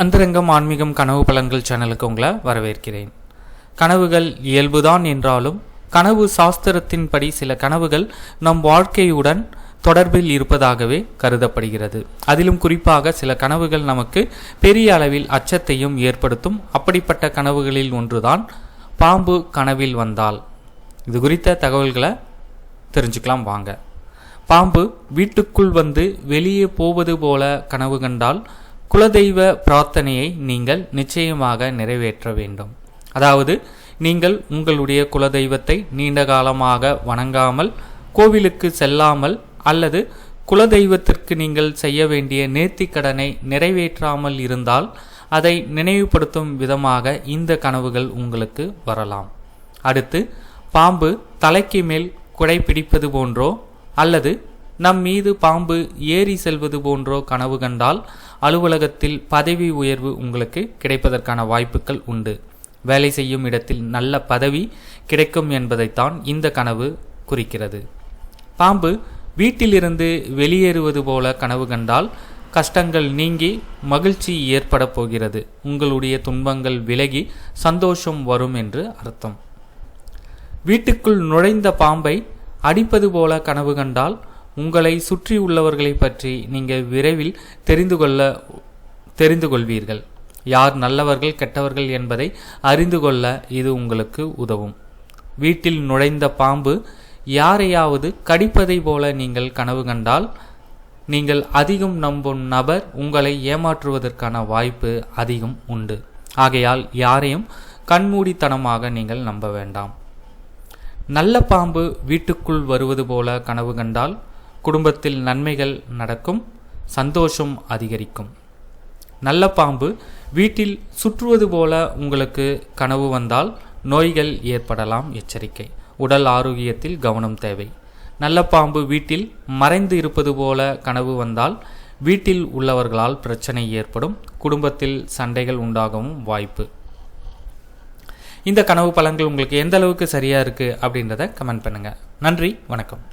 அந்தரங்கம் ஆன்மீகம் கனவு பலன்கள் சேனலுக்கு உங்களை வரவேற்கிறேன். கனவுகள் இயல்புதான் என்றாலும் கனவு சாஸ்திரத்தின்படி சில கனவுகள் நம் வாழ்க்கையுடன் தொடர்பில் இருப்பதாகவே கருதப்படுகிறது. அதிலும் குறிப்பாக சில கனவுகள் நமக்கு பெரிய அளவில் அச்சத்தையும் ஏற்படுத்தும். அப்படிப்பட்ட கனவுகளில் ஒன்றுதான் பாம்பு கனவில் வந்தால். இது குறித்த தகவல்களை தெரிஞ்சுக்கலாம் வாங்க. பாம்பு வீட்டுக்குள் வந்து வெளியே போவது போல கனவு கண்டால் குலதெய்வ பிரார்த்தனையை நீங்கள் நிச்சயமாக நிறைவேற்ற வேண்டும். அதாவது நீங்கள் உங்களுடைய குலதெய்வத்தை நீண்ட காலமாக வணங்காமல், கோவிலுக்கு செல்லாமல் அல்லது குலதெய்வத்திற்கு நீங்கள் செய்ய வேண்டிய நேர்த்திக்கடனை நிறைவேற்றாமல் இருந்தால் அதை நினைவுபடுத்தும் விதமாக இந்த கனவுகள் உங்களுக்கு வரலாம். அடுத்து, பாம்பு தலைக்கு மேல் குடை பிடிப்பது போன்றோ அல்லது நம் மீது பாம்பு ஏறி செல்வது போன்றோ கனவு கண்டால் அலுவலகத்தில் பதவி உயர்வு உங்களுக்கு கிடைப்பதற்கான வாய்ப்புகள் உண்டு. வேலை செய்யும் இடத்தில் நல்ல பதவி கிடைக்கும் என்பதைத்தான் இந்த கனவு குறிக்கிறது. பாம்பு வீட்டிலிருந்து வெளியேறுவது போல கனவு கண்டால் கஷ்டங்கள் நீங்கி மகிழ்ச்சி ஏற்பட போகிறது. உங்களுடைய துன்பங்கள் விலகி சந்தோஷம் வரும் என்று அர்த்தம். வீட்டுக்குள் நுழைந்த பாம்பை அடிப்பது போல கனவு கண்டால் உங்களை சுற்றி உள்ளவர்களை பற்றி நீங்கள் விரைவில் தெரிந்து கொள்வீர்கள். யார் நல்லவர்கள் கெட்டவர்கள் என்பதை அறிந்து கொள்ள இது உங்களுக்கு உதவும். வீட்டில் நுழைந்த பாம்பு யாரையாவது கடிப்பதை போல நீங்கள் கனவு கண்டால் நீங்கள் அதிகம் நம்பும் நபர் உங்களை ஏமாற்றுவதற்கான வாய்ப்பு அதிகம் உண்டு. ஆகையால் யாரையும் கண்மூடித்தனமாக நீங்கள் நம்ப வேண்டாம். நல்ல பாம்பு வீட்டுக்குள் வருவது போல கனவு கண்டால் குடும்பத்தில் நன்மைகள் நடக்கும், சந்தோஷம் அதிகரிக்கும். நல்ல பாம்பு வீட்டில் சுற்றுவது போல உங்களுக்கு கனவு வந்தால் நோய்கள் ஏற்படலாம், எச்சரிக்கை. உடல் ஆரோக்கியத்தில் கவனம் தேவை. நல்ல பாம்பு வீட்டில் மறைந்து இருப்பது போல கனவு வந்தால் வீட்டில் உள்ளவர்களால் பிரச்சனை ஏற்படும், குடும்பத்தில் சண்டைகள் உண்டாகவும் வாய்ப்பு. இந்த கனவு பலன்கள் உங்களுக்கு எந்த அளவுக்கு சரியா இருக்கு அப்படின்றத கமெண்ட் பண்ணுங்க. நன்றி, வணக்கம்.